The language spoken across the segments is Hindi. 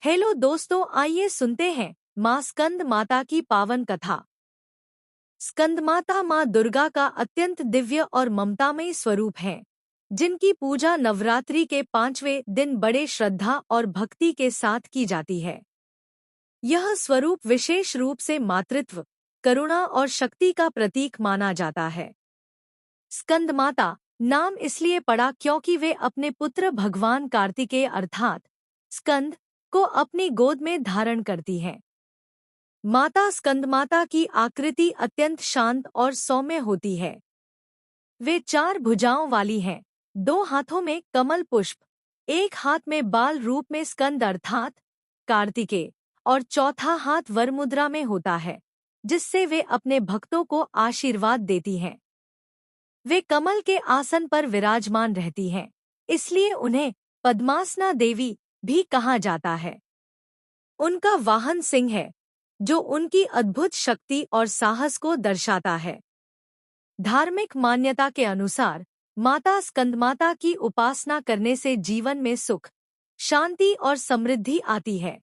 हेलो दोस्तों, आइए सुनते हैं माँ स्कंद माता की पावन कथा। स्कंद माता माँ दुर्गा का अत्यंत दिव्य और ममतामयी स्वरूप हैं, जिनकी पूजा नवरात्रि के 5वें दिन बड़े श्रद्धा और भक्ति के साथ की जाती है। यह स्वरूप विशेष रूप से मातृत्व, करुणा और शक्ति का प्रतीक माना जाता है। स्कंद माता नाम इसलिए पड़ा क्योंकि वे अपने पुत्र भगवान कार्तिकेय अर्थात स्कंद को अपनी गोद में धारण करती हैं। माता स्कंदमाता की आकृति अत्यंत शांत और सौम्य होती है। वे 4 भुजाओं वाली हैं, 2 हाथों में कमल पुष्प, एक हाथ में बाल रूप में स्कंद अर्थात कार्तिकेय और चौथा हाथ वरमुद्रा में होता है, जिससे वे अपने भक्तों को आशीर्वाद देती हैं। वे कमल के आसन पर विराजमान रहती हैं, इसलिए उन्हें पद्मासना देवी भी कहा जाता है। उनका वाहन सिंह है, जो उनकी अद्भुत शक्ति और साहस को दर्शाता है। धार्मिक मान्यता के अनुसार माता स्कंदमाता की उपासना करने से जीवन में सुख, शांति और समृद्धि आती है।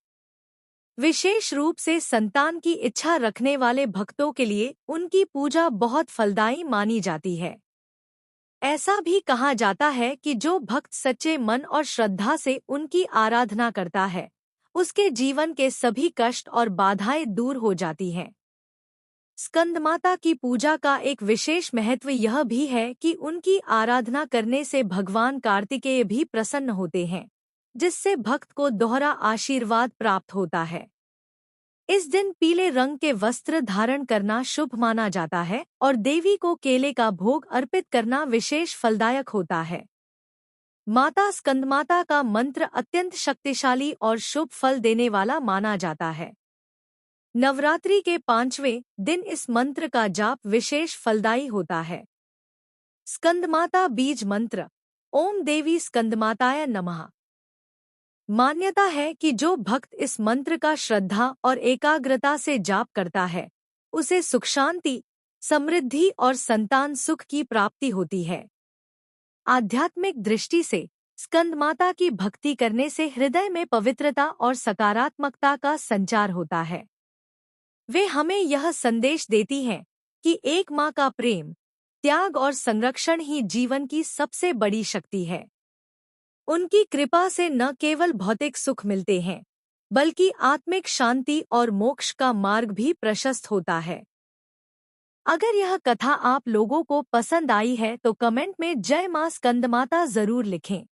विशेष रूप से संतान की इच्छा रखने वाले भक्तों के लिए उनकी पूजा बहुत फलदायी मानी जाती है। ऐसा भी कहा जाता है कि जो भक्त सच्चे मन और श्रद्धा से उनकी आराधना करता है, उसके जीवन के सभी कष्ट और बाधाएं दूर हो जाती हैं। स्कंदमाता की पूजा का एक विशेष महत्व यह भी है कि उनकी आराधना करने से भगवान कार्तिकेय भी प्रसन्न होते हैं, जिससे भक्त को दोहरा आशीर्वाद प्राप्त होता है। इस दिन पीले रंग के वस्त्र धारण करना शुभ माना जाता है और देवी को केले का भोग अर्पित करना विशेष फलदायक होता है। माता स्कंदमाता का मंत्र अत्यंत शक्तिशाली और शुभ फल देने वाला माना जाता है। नवरात्रि के 5वें दिन इस मंत्र का जाप विशेष फलदायी होता है। स्कंदमाता बीज मंत्र। ओम देवी स्कंदमाताय नमः। मान्यता है कि जो भक्त इस मंत्र का श्रद्धा और एकाग्रता से जाप करता है, उसे सुख शांति, समृद्धि और संतान सुख की प्राप्ति होती है। आध्यात्मिक दृष्टि से स्कंदमाता की भक्ति करने से हृदय में पवित्रता और सकारात्मकता का संचार होता है। वे हमें यह संदेश देती हैं कि एक माँ का प्रेम, त्याग और संरक्षण ही जीवन की सबसे बड़ी शक्ति है। उनकी कृपा से न केवल भौतिक सुख मिलते हैं, बल्कि आत्मिक शांति और मोक्ष का मार्ग भी प्रशस्त होता है। अगर यह कथा आप लोगों को पसंद आई है तो कमेंट में जय मां स्कंदमाता जरूर लिखें।